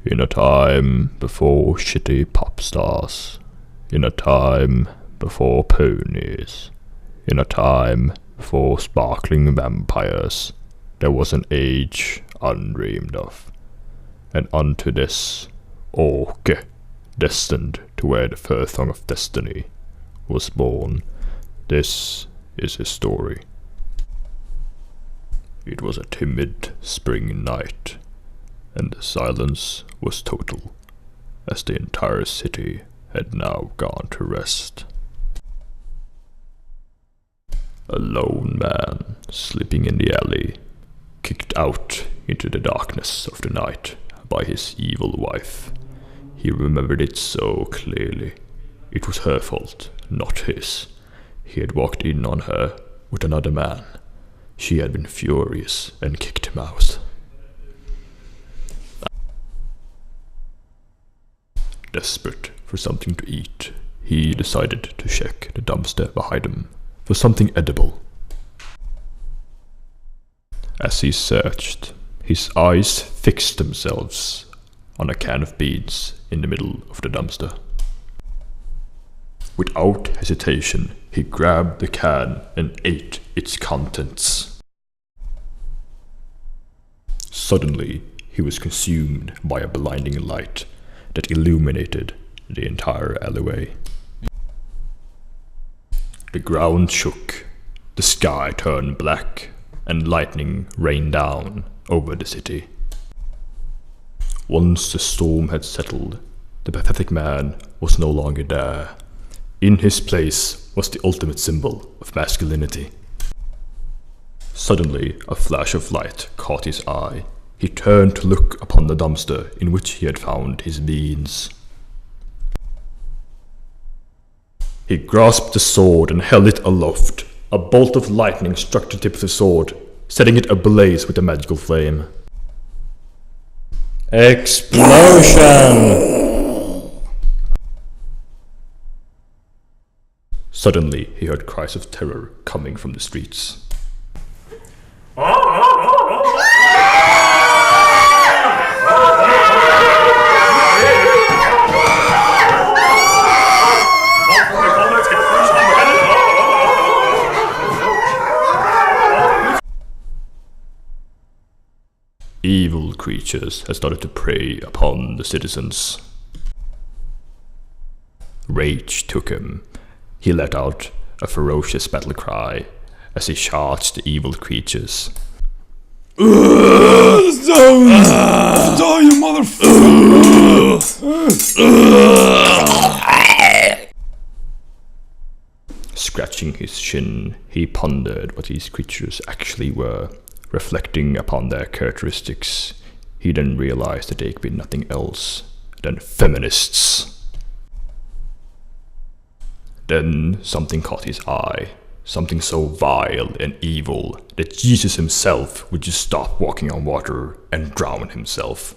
In a time before shitty pop stars, in a time before ponies, in a time before sparkling vampires, there was an age undreamed of. And unto this, Åke, destined to wear the fur thong of destiny, was born. This is his story. It was a timid spring night, and the silence was total, as the entire city had now gone to rest. A lone man, sleeping in the alley, kicked out into the darkness of the night by his evil wife. He remembered it so clearly. It was her fault, not his. He had walked in on her with another man. She had been furious and kicked him out. Desperate for something to eat, he decided to check the dumpster behind him for something edible. As he searched, his eyes fixed themselves on a can of beans in the middle of the dumpster. Without hesitation, he grabbed the can and ate its contents. Suddenly, he was consumed by a blinding light that illuminated the entire alleyway. The ground shook, the sky turned black, and lightning rained down over the city. Once the storm had settled, the pathetic man was no longer there. In his place was the ultimate symbol of masculinity. Suddenly, a flash of light caught his eye. He turned to look upon the dumpster in which he had found his beans. He grasped the sword and held it aloft. A bolt of lightning struck the tip of the sword, setting it ablaze with a magical flame. Explosion! Suddenly, he heard cries of terror coming from the streets. Evil creatures had started to prey upon the citizens. Rage took him. He let out a ferocious battle cry as he charged the evil creatures. Die, you motherfucker! Scratching his shin, he pondered what these creatures actually were. Reflecting upon their characteristics, he then realized that they could be nothing else than feminists. Then something caught his eye, something so vile and evil that Jesus himself would just stop walking on water and drown himself.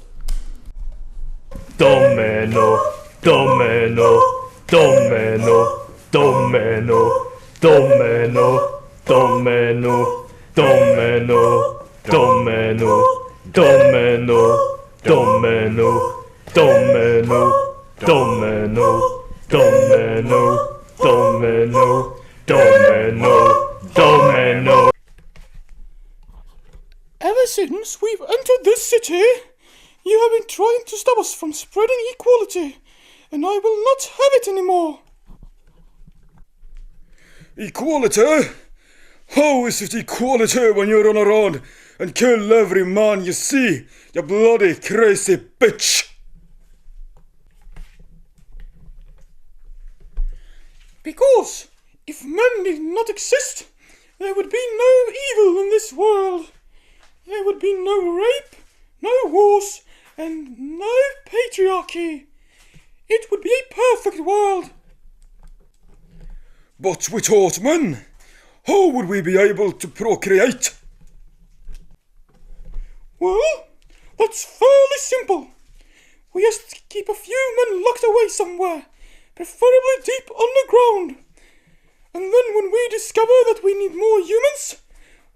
Domino, domino, domino, domino, domino, domino. Domino, domino, domino, domino, domino, domino, domino, domino, domino, domino. Ever since we've entered this city, you have been trying to stop us from spreading equality, and I will not have it anymore. Equality? How is it equality when you run around and kill every man you see, you bloody crazy bitch? Because if men did not exist, there would be no evil in this world. There would be no rape, no wars, and no patriarchy. It would be a perfect world. But without men, how would we be able to procreate? Well, that's fairly simple. We just keep a few men locked away somewhere, preferably deep underground. And then when we discover that we need more humans,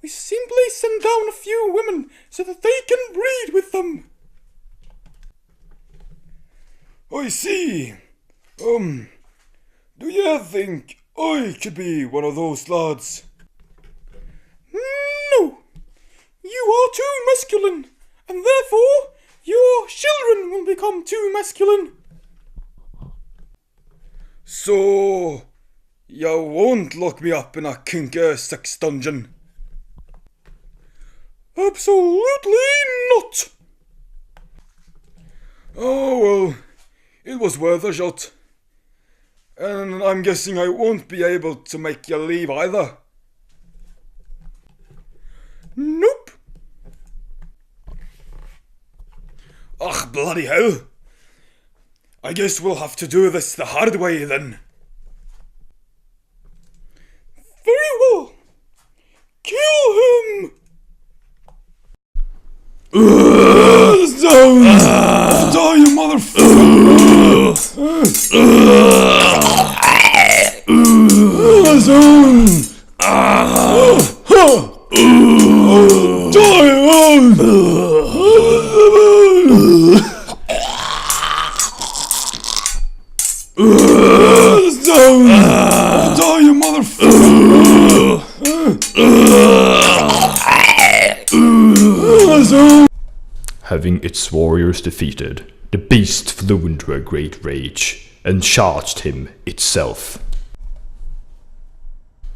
we simply send down a few women so that they can breed with them. I see. Do you think I could be one of those lads? No! You are too masculine, and therefore your children will become too masculine. So, you won't lock me up in a kinky sex dungeon? Absolutely not! Oh well, it was worth a shot. And I'm guessing I won't be able to make you leave either. Nope. Ugh, bloody hell. I guess we'll have to do this the hard way then. Very well. Kill him! Die, you motherfucker! Die, you motherfucker! Having its warriors defeated, the beast flew into a great rage and charged him itself,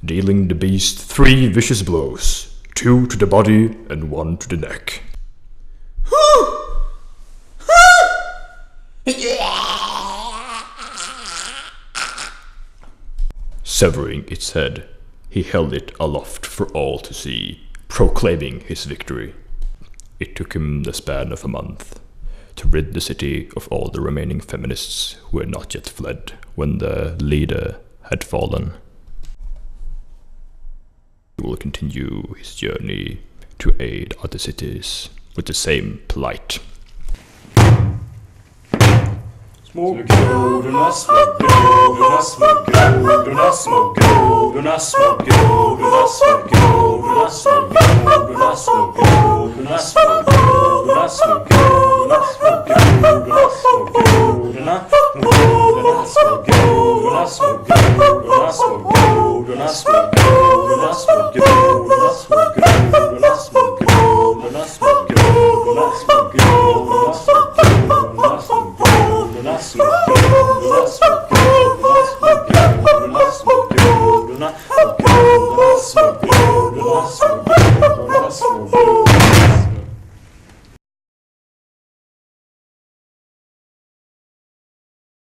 dealing the beast 3 vicious blows, 2 to the body and 1 to the neck. Severing its head, he held it aloft for all to see, proclaiming his victory. It took him the span of a month to rid the city of all the remaining feminists who had not yet fled when the leader had fallen. He will continue his journey to aid other cities with the same plight. Smoke go, do not smoke go, do not smoke go, do not smoke go, do not smoke go, do not smoke go, do not smoke go, do not smoke go, do not smoke go, do not smoke go, do not smoke go.